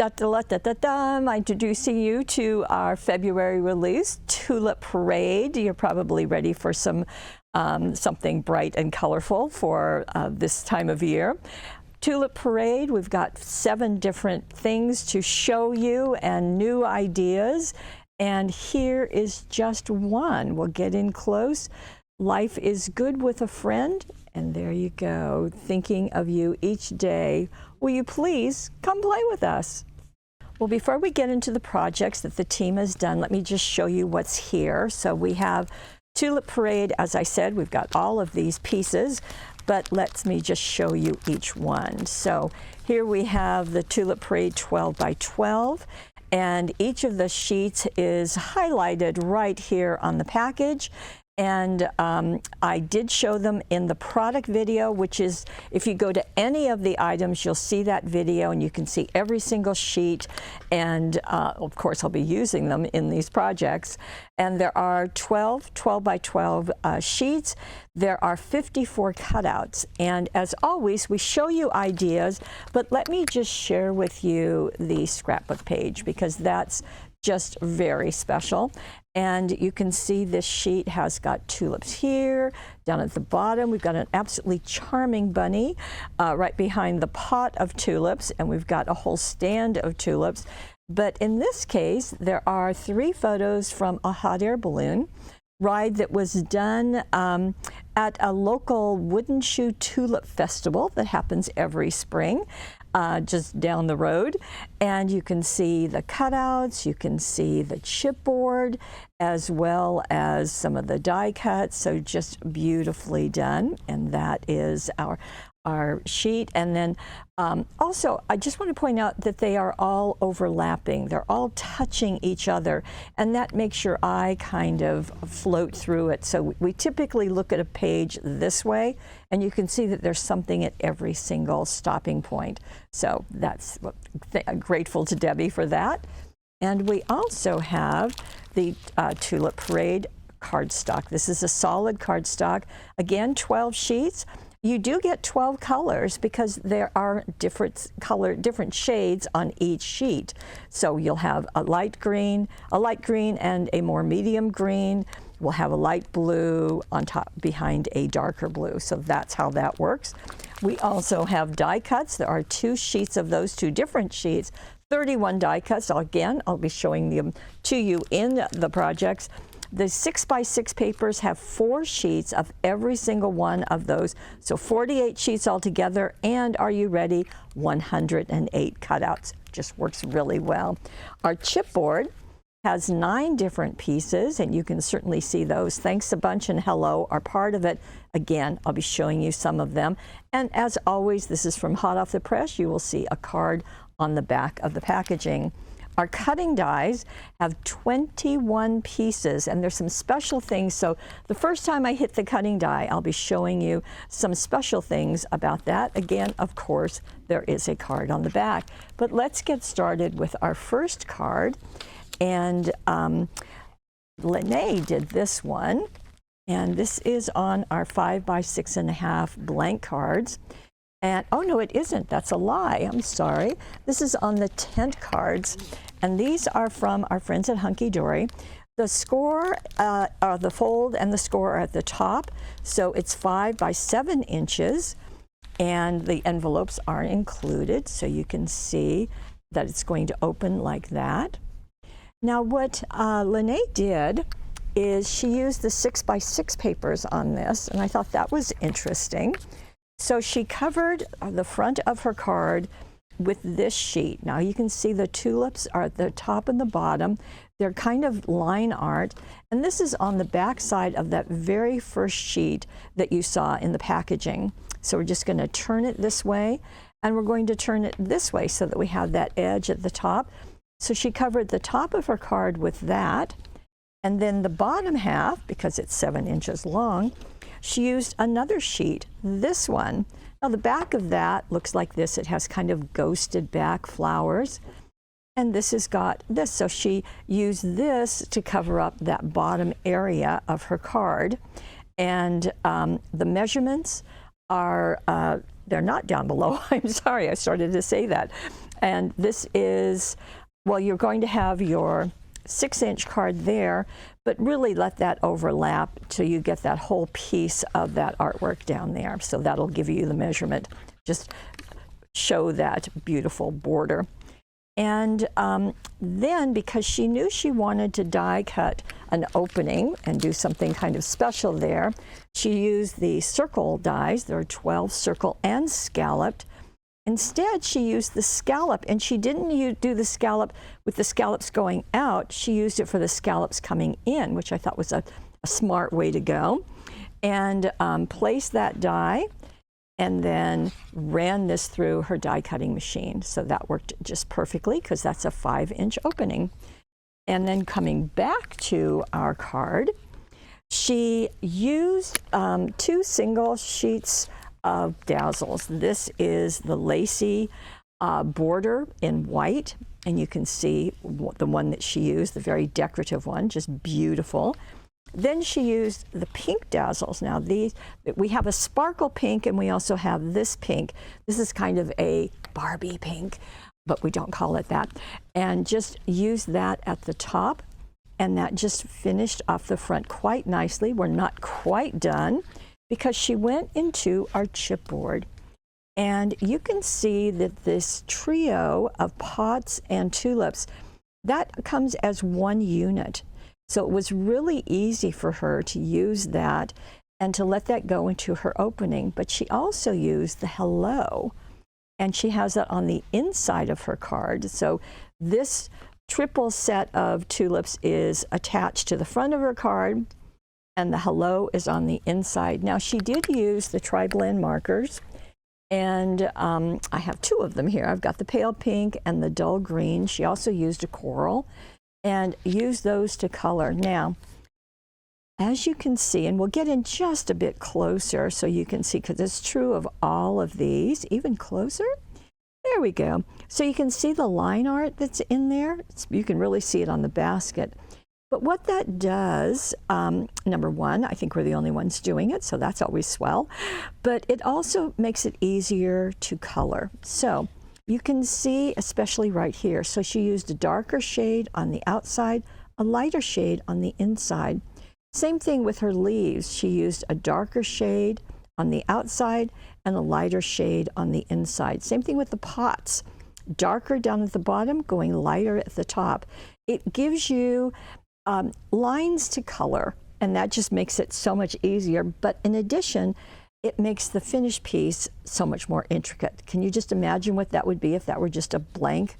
I'm introducing you to our February release, Tulip Parade. You're probably ready for some something bright and colorful for this time of year. Tulip Parade, we've got 7 different things to show you and new ideas. And here is just one. We'll get in close. Life is good with a friend. And there you go, thinking of you each day. Will you please come play with us? Well, before we get into the projects that the team has done, let me just show you what's here. So we have Tulip Parade. As I said, we've got all of these pieces, but let me just show you each one. So here we have the Tulip Parade 12 by 12, and each of the sheets is highlighted right here on the package. And I did show them in the product video, which is, if you go to any of the items, you'll see that video and you can see every single sheet. And of course, I'll be using them in these projects. And there are 12 by 12 sheets. There are 54 cutouts. And as always, we show you ideas, but let me just share with you the scrapbook page, because that's just very special. And you can see this sheet has got tulips here. Down at the bottom, we've got an absolutely charming bunny right behind the pot of tulips, and we've got a whole stand of tulips. But in this case, there are 3 photos from a hot air balloon ride that was done at a local wooden shoe tulip festival that happens every spring. Just down the road, and you can see the cutouts, you can see the chipboard, as well as some of the die cuts, so just beautifully done. And that is our sheet. And then also, I just want to point out that they are all overlapping. They're all touching each other, and that makes your eye kind of float through it. So we typically look at a page this way, and you can see that there's something at every single stopping point. So that's grateful to Debbie for that. And we also have the Tulip Parade cardstock. This is a solid cardstock. Again, 12 sheets. You do get 12 colors because there are different shades on each sheet. So you'll have a light green and a more medium green. We'll have a light blue on top behind a darker blue. So that's how that works. We also have die cuts. There are 2 sheets of those, 2 different sheets, 31 die cuts. Again, I'll be showing them to you in the projects. The 6 by 6 papers have 4 sheets of every single one of those. So 48 sheets altogether, and are you ready? 108 cutouts. Just works really well. Our chipboard has 9 different pieces, and you can certainly see those. Thanks a bunch and hello are part of it. Again, I'll be showing you some of them. And as always, this is from hot off the press. You will see a card on the back of the packaging. Our cutting dies have 21 pieces, and there's some special things. So the first time I hit the cutting die, I'll be showing you some special things about that. Again, of course, there is a card on the back. But let's get started with our first card. And Lene did this one, and this is on our 5 by 6.5 blank cards. And oh no, it isn't. That's a lie. I'm sorry. This is on the tent cards, and these are from our friends at Hunky Dory. The score, the fold and the score are at the top, so it's 5 by 7 inches, and the envelopes are included, so you can see that it's going to open like that. Now, what Lene did is she used the 6 by 6 papers on this, and I thought that was interesting. So she covered the front of her card with this sheet. Now you can see the tulips are at the top and the bottom. They're kind of line art. And this is on the back side of that very first sheet that you saw in the packaging. So we're just going to turn it this way, and we're going to turn it this way so that we have that edge at the top. So she covered the top of her card with that. And then the bottom half, because it's 7 inches long, she used another sheet, this one. Now the back of that looks like this. It has kind of ghosted back flowers. And this has got this. So she used this to cover up that bottom area of her card. And the measurements are, they're not down below. I'm sorry, I started to say that. And this is, well, you're going to have your 6-inch card there, but really let that overlap till you get that whole piece of that artwork down there. So that'll give you the measurement. Just show that beautiful border. And then, because she knew she wanted to die cut an opening and do something kind of special there, she used the circle dies. There are 12 circle and scalloped. Instead, she used the scallop, and she didn't do the scallop with the scallops going out. She used it for the scallops coming in, which I thought was a smart way to go. And placed that die, and then ran this through her die cutting machine. So that worked just perfectly, because that's a 5-inch opening. And then coming back to our card, she used 2 single sheets of dazzles. This is the lacy border in white, and you can see the one that she used, the very decorative one, just beautiful. Then she used the pink dazzles. Now we have a sparkle pink, and we also have this pink. This is kind of a Barbie pink, but we don't call it that. And just use that at the top, and that just finished off the front quite nicely. We're not quite done, because she went into our chipboard. And you can see that this trio of pots and tulips, that comes as one unit. So it was really easy for her to use that and to let that go into her opening. But she also used the hello, and she has that on the inside of her card. So this triple set of tulips is attached to the front of her card, and the hello is on the inside. Now, she did use the tri-blend markers, and I have 2 of them here. I've got the pale pink and the dull green. She also used a coral and used those to color. Now, as you can see, and we'll get in just a bit closer so you can see, because it's true of all of these, even closer. There we go. So you can see the line art that's in there. You can really see it on the basket. But what that does, number one, I think we're the only ones doing it, so that's always swell. But it also makes it easier to color. So you can see, especially right here, so she used a darker shade on the outside, a lighter shade on the inside. Same thing with her leaves. She used a darker shade on the outside and a lighter shade on the inside. Same thing with the pots. Darker down at the bottom, going lighter at the top. It gives you lines to color, and that just makes it so much easier. But in addition, it makes the finished piece so much more intricate. Can you just imagine what that would be if that were just a blank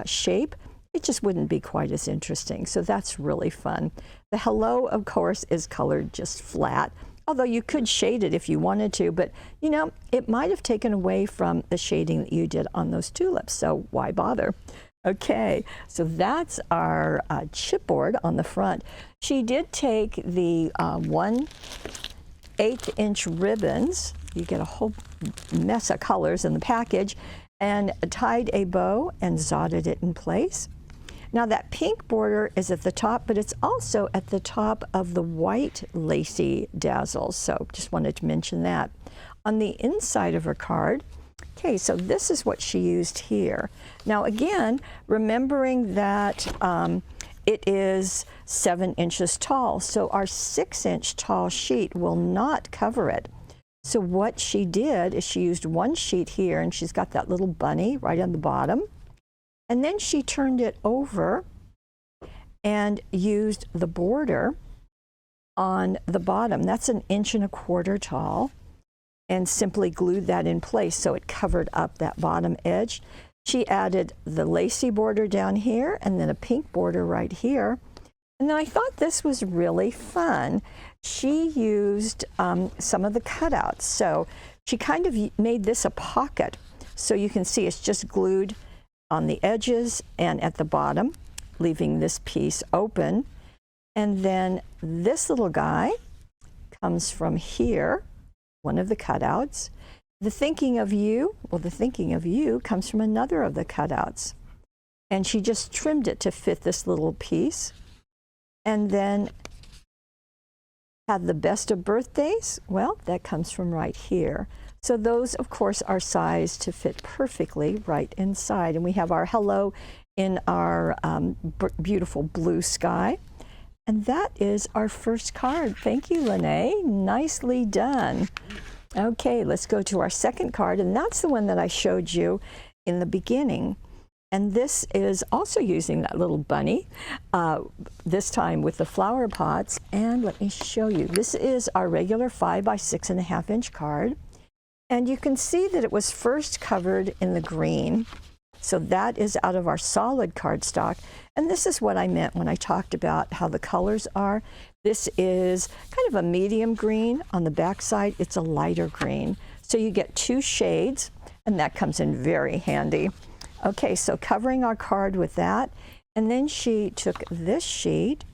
shape? It just wouldn't be quite as interesting. So that's really fun. The hello, of course, is colored just flat, although you could shade it if you wanted to, but you know, it might have taken away from the shading that you did on those tulips, so why bother? Okay, so that's our chipboard on the front. She did take the 1/8-inch ribbons. You get a whole mess of colors in the package, and tied a bow and knotted it in place. Now that pink border is at the top, but it's also at the top of the white lacy dazzles. So just wanted to mention that. On the inside of her card, okay, so this is what she used here. Now again, remembering that it is 7 inches tall, so our 6-inch tall sheet will not cover it. So what she did is she used one sheet here, and she's got that little bunny right on the bottom. And then she turned it over and used the border on the bottom. That's 1 1/4 inches tall, and simply glued that in place so it covered up that bottom edge. She added the lacy border down here and then a pink border right here. And then I thought this was really fun. She used some of the cutouts. So she kind of made this a pocket. So you can see it's just glued on the edges and at the bottom, leaving this piece open. And then this little guy comes from here, one of the cutouts. The thinking of you, well, the thinking of you comes from another of the cutouts. And she just trimmed it to fit this little piece. And then had the best of birthdays, well, that comes from right here. So those, of course, are sized to fit perfectly right inside. And we have our hello in our beautiful blue sky. And that is our first card. Thank you, Lene. Nicely done. Okay, let's go to our second card, and that's the one that I showed you in the beginning. And this is also using that little bunny, this time with the flower pots. And let me show you. This is our regular 5 by 6.5 inch card. And you can see that it was first covered in the green. So that is out of our solid cardstock. And this is what I meant when I talked about how the colors are. This is kind of a medium green. On the back side, it's a lighter green. So you get 2 shades, and that comes in very handy. Okay, so covering our card with that, and then she took this sheet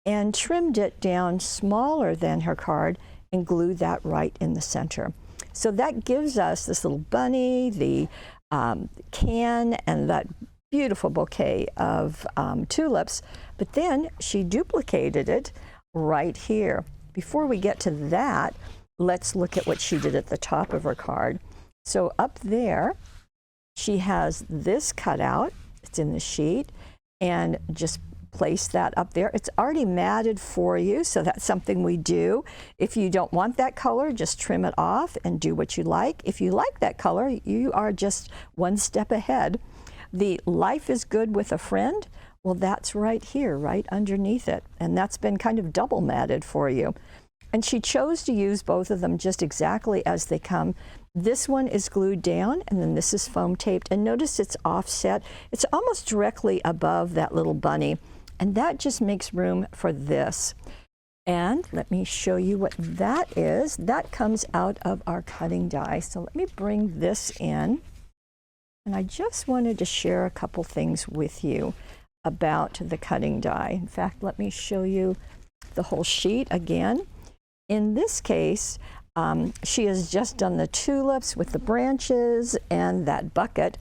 and trimmed it down smaller than her card and glued that right in the center. So that gives us this little bunny, the can, and that beautiful bouquet of tulips, but then she duplicated it right here. Before we get to that, let's look at what she did at the top of her card. So up there, she has this cutout, it's in the sheet, and just place that up there. It's already matted for you, so that's something we do. If you don't want that color, just trim it off and do what you like. If you like that color, you are just one step ahead. The life is good with a friend, well, that's right here, right underneath it, and that's been kind of double matted for you. And she chose to use both of them just exactly as they come. This one is glued down, and then this is foam taped. And notice it's offset. It's almost directly above that little bunny. And that just makes room for this. And let me show you what that is. That comes out of our cutting die. So let me bring this in. And I just wanted to share a couple things with you about the cutting die. In fact, let me show you the whole sheet again. In this case, she has just done the tulips with the branches and that bucket,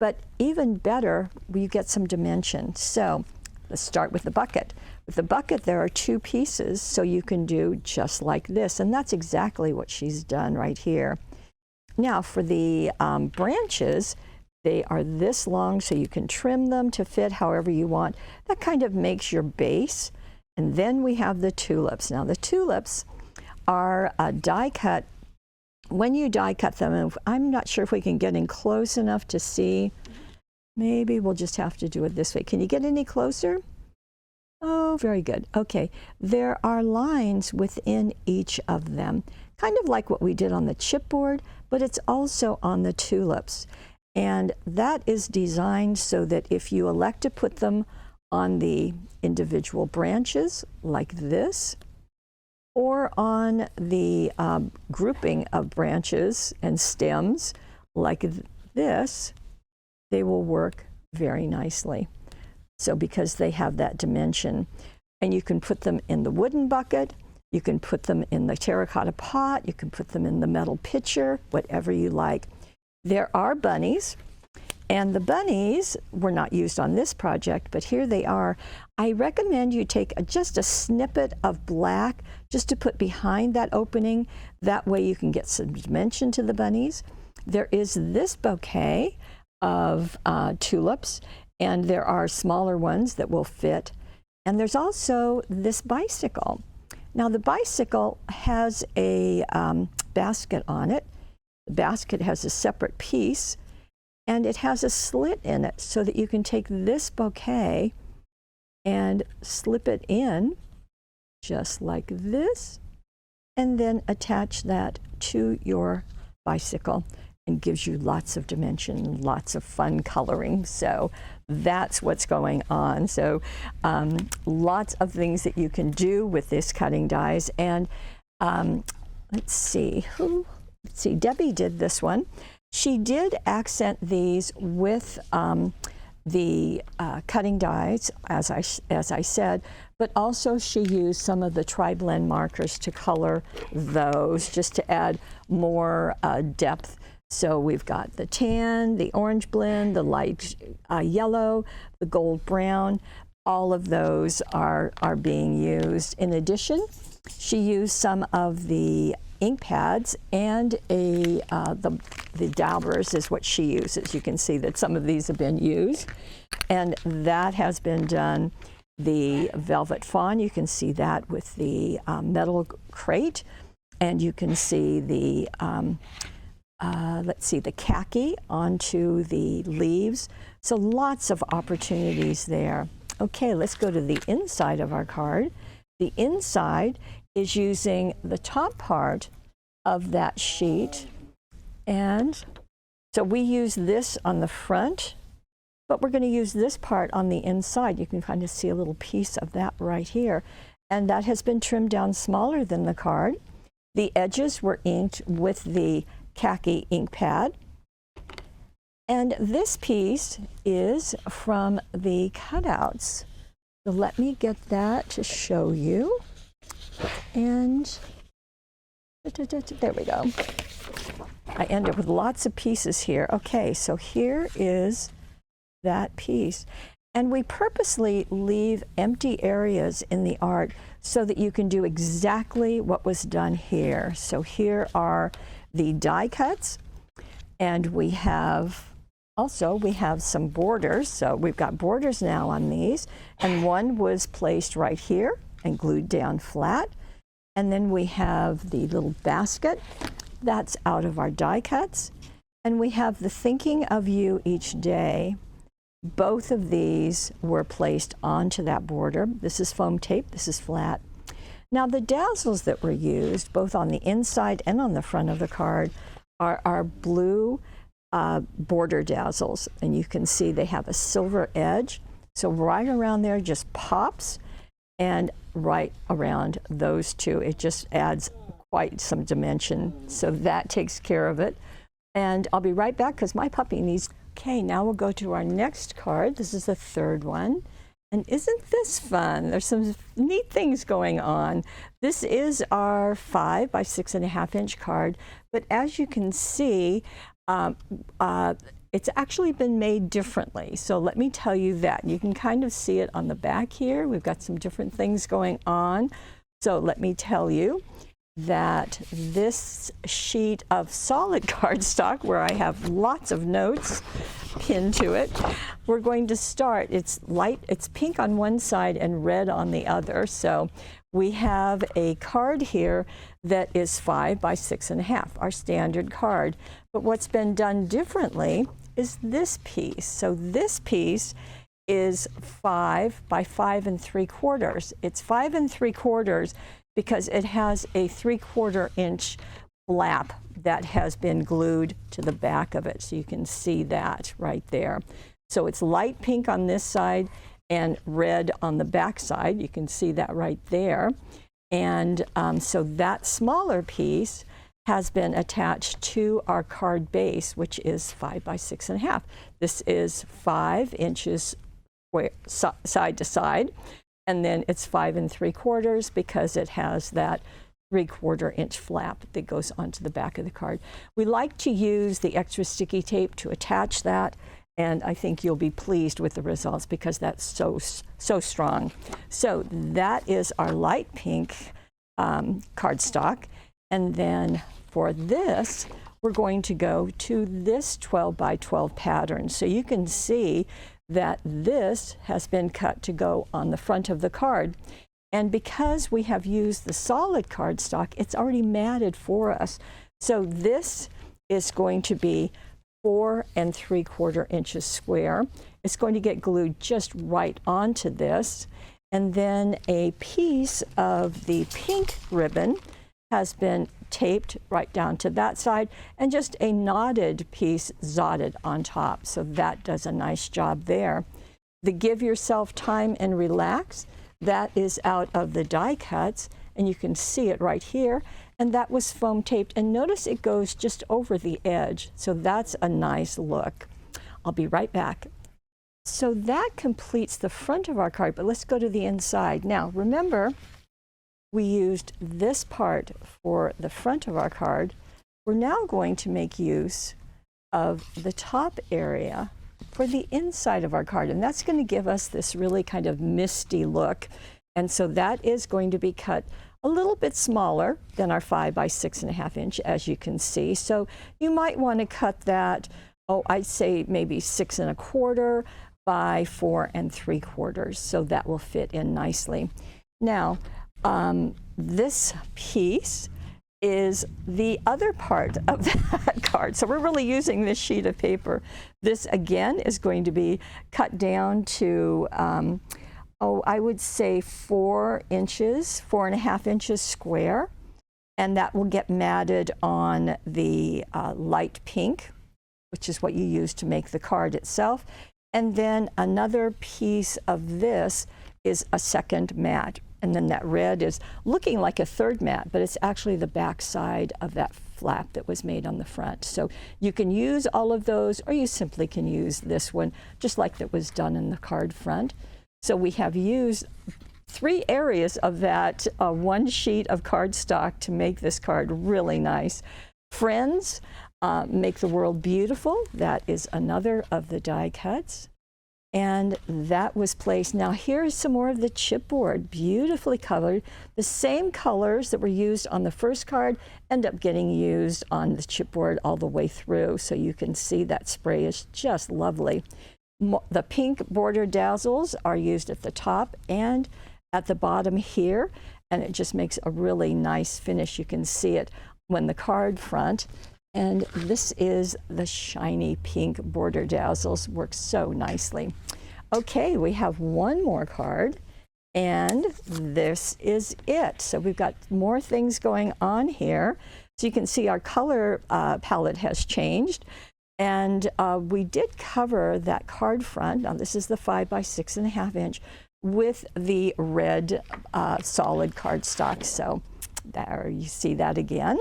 but even better, you get some dimension. So let's start with the bucket. With the bucket, there are 2 pieces, so you can do just like this, and that's exactly what she's done right here. Now for the branches, they are this long, so you can trim them to fit however you want. That kind of makes your base. And then we have the tulips. Now the tulips are die cut. When you die cut them, and I'm not sure if we can get in close enough to see. Maybe we'll just have to do it this way. Can you get any closer? Oh, very good. Okay, there are lines within each of them, kind of like what we did on the chipboard, but it's also on the tulips. And that is designed so that if you elect to put them on the individual branches like this, or on the grouping of branches and stems like this, they will work very nicely. So because they have that dimension. And you can put them in the wooden bucket, you can put them in the terracotta pot, you can put them in the metal pitcher, whatever you like. There are bunnies, and the bunnies were not used on this project, but here they are. I recommend you take just a snippet of black just to put behind that opening. That way you can get some dimension to the bunnies. There is this bouquet of tulips, and there are smaller ones that will fit. And there's also this bicycle. Now the bicycle has a basket on it. The basket has a separate piece, and it has a slit in it so that you can take this bouquet and slip it in just like this, and then attach that to your bicycle, and gives you lots of dimension, lots of fun coloring. So that's what's going on. So lots of things that you can do with this cutting dies. And let's see, Debbie did this one. She did accent these with the cutting dies, as I said, but also she used some of the tri-blend markers to color those, just to add more depth. So we've got the tan, the orange blend, the light yellow, the gold brown. All of those are being used. In addition, she used some of the ink pads and the daubers is what she uses. You can see that some of these have been used, and that has been done. The velvet fawn, you can see that with the metal crate, and you can see the let's see, the khaki onto the leaves. So lots of opportunities there. Okay, let's go to the inside of our card. The inside is using the top part of that sheet. And so we use this on the front, but we're going to use this part on the inside. You can kind of see a little piece of that right here. And that has been trimmed down smaller than the card. The edges were inked with the khaki ink pad. And this piece is from the cutouts. So let me get that to show you. And there we go. I end up with lots of pieces here. Okay, so here is that piece. And we purposely leave empty areas in the art so that you can do exactly what was done here. So here are the die cuts, and we have some borders. So we've got borders now on these, and one was placed right here and glued down flat. And then we have the little basket that's out of our die cuts, and we have the thinking of you each day. Both of these were placed onto that border. This is foam tape, this is flat. Now the dazzles that were used, both on the inside and on the front of the card, are our blue border dazzles. And you can see they have a silver edge. So right around there just pops, and right around those two, it just adds quite some dimension. So that takes care of it. And I'll be right back because my puppy needs. Okay, now we'll go to our next card. This is the third one. And isn't this fun? There's some neat things going on. This is our 5 by 6.5 inch card, but as you can see, it's actually been made differently. So let me tell you that. You can kind of see it on the back here. We've got some different things going on. So let me tell you that this sheet of solid cardstock, where I have lots of notes pinned to it, we're going to start. It's pink on one side and red on the other. So we have a card here that is 5 by 6.5, our standard card. But what's been done differently is this piece. So this piece is 5 by 5 3/4. It's 5 3/4 because it has a 3/4 inch flap that has been glued to the back of it. So you can see that right there. So it's light pink on this side and red on the back side. You can see that right there. And so that smaller piece has been attached to our card base, which is 5 by 6.5. This is 5 inches side to side. And then it's 5 3/4 because it has that 3/4 inch flap that goes onto the back of the card. We like to use the extra sticky tape to attach that, and I think you'll be pleased with the results because that's so strong. So that is our light pink cardstock. And then for this, we're going to go to this 12 by 12 pattern. So you can see that this has been cut to go on the front of the card. And because we have used the solid cardstock, it's already matted for us. So this is going to be 4 3/4 inches square. It's going to get glued just right onto this. And then a piece of the pink ribbon has been taped right down to that side, and just a knotted piece zotted on top. So that does a nice job there. The give yourself time and relax, that is out of the die cuts, and you can see it right here. And that was foam taped, and notice it goes just over the edge. So that's a nice look. I'll be right back. So that completes the front of our card, but let's go to the inside. Now, remember, we used this part for the front of our card. We're now going to make use of the top area for the inside of our card, and that's going to give us this really kind of misty look. And so that is going to be cut a little bit smaller than our 5 by 6.5 inch, as you can see. So you might want to cut that, oh, I'd say maybe 6 1/4 by 4 3/4. So that will fit in nicely. Now, this piece is the other part of that card. So we're really using this sheet of paper. This again is going to be cut down to, I would say 4 inches, 4.5 inches square. And that will get matted on the light pink, which is what you use to make the card itself. And then another piece of this is a second mat. And then that red is looking like a third mat, but it's actually the back side of that flap that was made on the front. So you can use all of those, or you simply can use this one, just like that was done in the card front. So we have used 3 areas of that one sheet of cardstock to make this card really nice. Friends, make the world beautiful. That is another of the die cuts. And that was placed. Now here's some more of the chipboard, beautifully colored. The same colors that were used on the first card end up getting used on the chipboard all the way through. So you can see that spray is just lovely. The pink border dazzles are used at the top and at the bottom here, and it just makes a really nice finish. You can see it when the card front. And this is the shiny pink border dazzles, works so nicely. Okay, we have one more card, and this is it. So we've got more things going on here. So you can see our color palette has changed. And we did cover that card front. Now this is the 5 by 6.5 inch with the red solid cardstock. So there you see that again.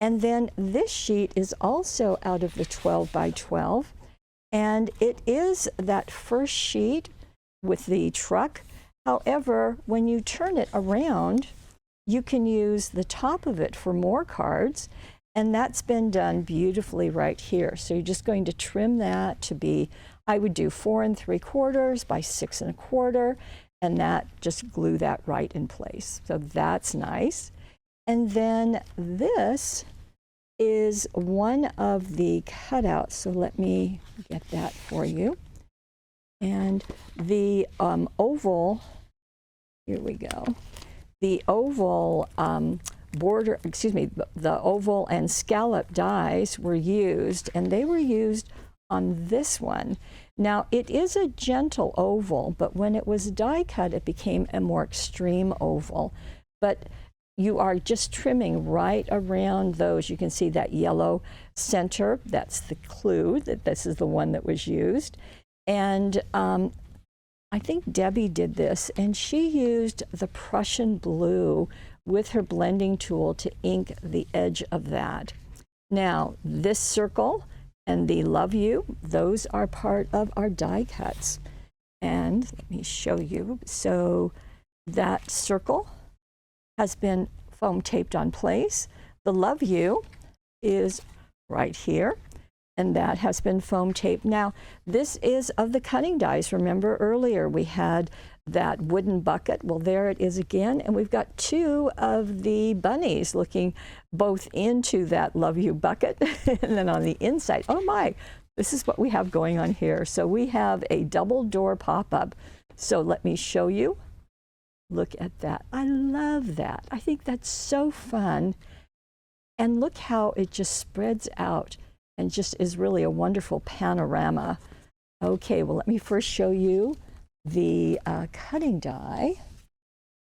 And then this sheet is also out of the 12 by 12. And it is that first sheet with the truck. However, when you turn it around, you can use the top of it for more cards. And that's been done beautifully right here. So you're just going to trim that to be, I would do 4 3/4 by 6 1/4. And that just glue that right in place. So that's nice. And then this is one of the cutouts. So let me get that for you. And the oval, here we go. The oval border, excuse me, the oval and scallop dies were used, and they were used on this one. Now it is a gentle oval, but when it was die cut, it became a more extreme oval. But you are just trimming right around those. You can see that yellow center. That's the clue that this is the one that was used. And I think Debbie did this, and she used the Prussian blue with her blending tool to ink the edge of that. Now, this circle and the Love You, those are part of our die cuts. And let me show you. So that circle has been foam taped on place. The Love You is right here, and that has been foam taped. Now, this is of the cutting dies. Remember earlier we had that wooden bucket. Well, there it is again, and we've got 2 of the bunnies looking both into that Love You bucket and then on the inside. Oh my, this is what we have going on here. So we have a double door pop-up. So let me show you. Look at that. I love that. I think that's so fun. And look how it just spreads out and just is really a wonderful panorama. Okay, well, let me first show you the cutting die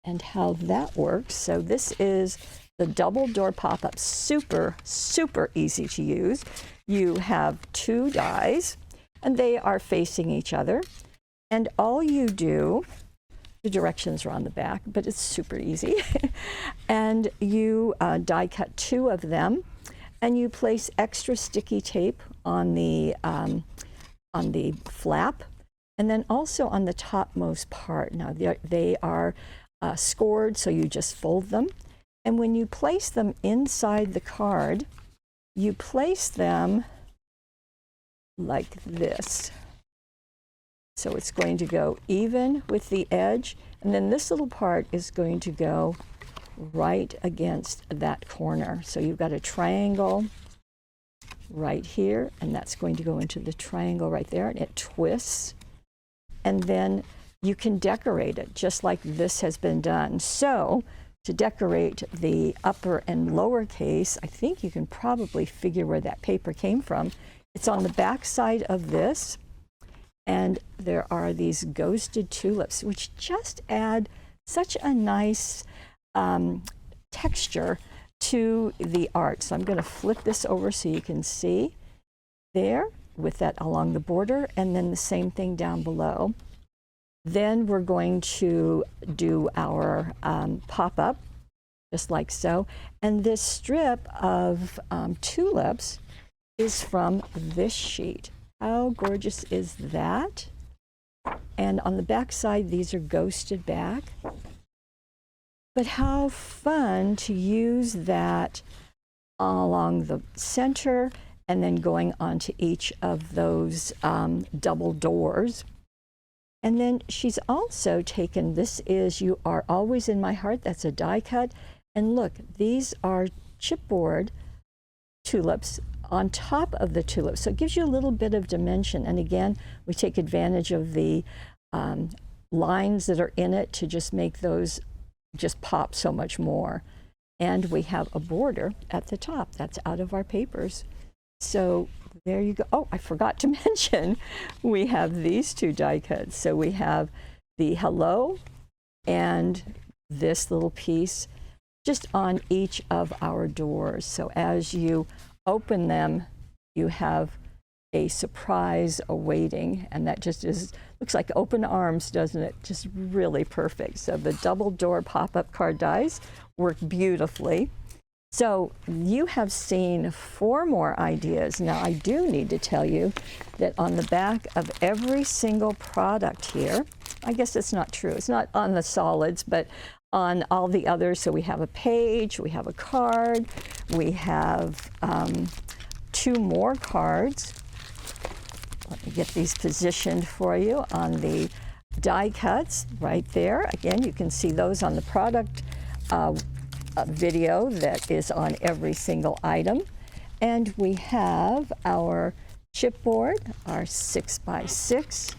and how that works. So this is the double door pop-up. Super, super easy to use. You have 2 dies, and they are facing each other. And all you do, the directions are on the back, but it's super easy. And you die cut 2 of them, and you place extra sticky tape on the flap, and then also on the topmost part. Now they are scored, so you just fold them. And when you place them inside the card, you place them like this. So it's going to go even with the edge, and then this little part is going to go right against that corner. So you've got a triangle right here, and that's going to go into the triangle right there, and it twists. And then you can decorate it just like this has been done. So to decorate the upper and lower case, I think you can probably figure where that paper came from. It's on the back side of this, and there are these ghosted tulips, which just add such a nice texture to the art. So I'm going to flip this over so you can see there with that along the border, and then the same thing down below. Then we're going to do our pop-up, just like so. And this strip of tulips is from this sheet. How gorgeous is that? And on the back side, these are ghosted back. But how fun to use that along the center and then going onto each of those double doors. And then she's also taken, this is You Are Always in My Heart, that's a die cut. And look, these are chipboard tulips on top of the tulips. So it gives you a little bit of dimension. And again, we take advantage of the lines that are in it to just make those just pop so much more. And we have a border at the top. That's out of our papers. So there you go. Oh, I forgot to mention, we have these two die cuts. So we have the hello and this little piece just on each of our doors. So as you open them, you have a surprise awaiting, and that just looks like open arms, doesn't it? Just really perfect. So the double door pop-up card dies work beautifully. So you have seen 4 more ideas. Now I do need to tell you that on the back of every single product here, I guess it's not true, it's not on the solids, but on all the others. So we have a page, we have a card, we have 2 more cards. Let me get these positioned for you on the die cuts right there. Again, you can see those on the product video that is on every single item. And we have our chipboard, our 6x6,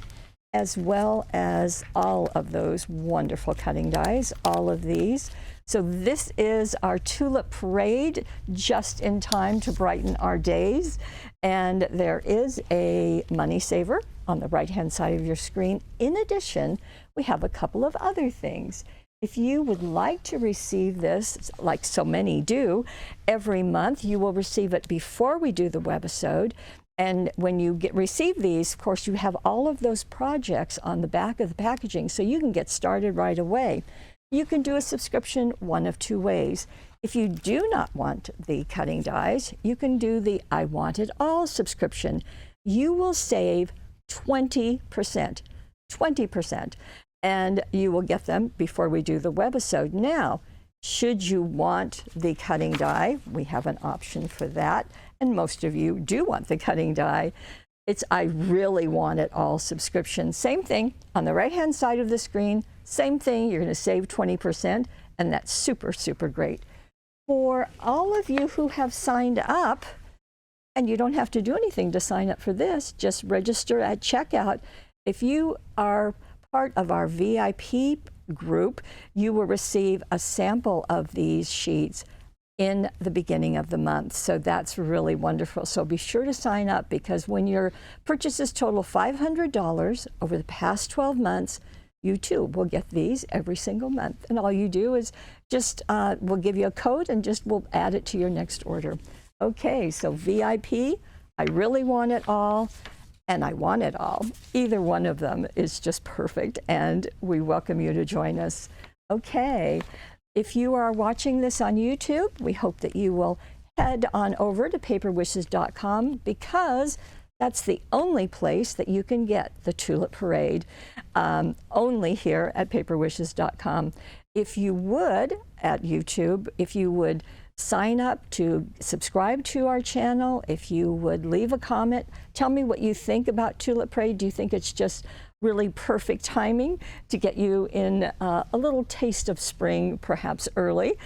as well as all of those wonderful cutting dies, all of these. So this is our Tulip Parade, just in time to brighten our days. And there is a money saver on the right-hand side of your screen. In addition, we have a couple of other things. If you would like to receive this, like so many do, every month, you will receive it before we do the webisode. And when you receive these, of course, you have all of those projects on the back of the packaging, so you can get started right away. You can do a subscription one of 2 ways. If you do not want the cutting dies, you can do the I Want It All subscription. You will save 20%, 20%, and you will get them before we do the webisode. Now, should you want the cutting die, we have an option for that, and most of you do want the cutting die. It's I Really Want It All subscription. Same thing on the right-hand side of the screen. Same thing, you're going to save 20%, and that's super, super great. For all of you who have signed up, and you don't have to do anything to sign up for this, just register at checkout. If you are part of our VIP group, you will receive a sample of these sheets in the beginning of the month. So that's really wonderful. So be sure to sign up, because when your purchases total $500 over the past 12 months, you too will get these every single month. And all you do is just, we'll give you a code and just we'll add it to your next order. Okay, so VIP, I Really Want It All, and I Want It All. Either one of them is just perfect, and we welcome you to join us. Okay, if you are watching this on YouTube, we hope that you will head on over to paperwishes.com, because that's the only place that you can get the Tulip Parade, only here at paperwishes.com. If you would, at YouTube, if you would sign up to subscribe to our channel, if you would leave a comment, tell me what you think about Tulip Parade. Do you think it's just really perfect timing to get you in a little taste of spring, perhaps early.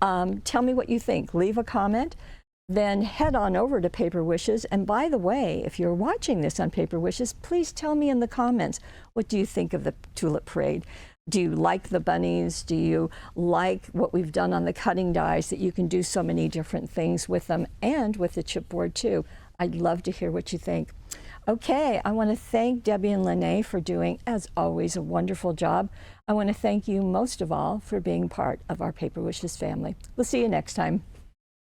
Tell me what you think. Leave a comment. Then head on over to Paper Wishes. And by the way, if you're watching this on Paper Wishes, please tell me in the comments, what do you think of the Tulip Parade? Do you like the bunnies? Do you like what we've done on the cutting dies, that you can do so many different things with them, and with the chipboard too? I'd love to hear what you think. Okay, I want to thank Debbie and Lene for doing, as always, a wonderful job. I want to thank you most of all for being part of our Paper Wishes family. We'll see you next time.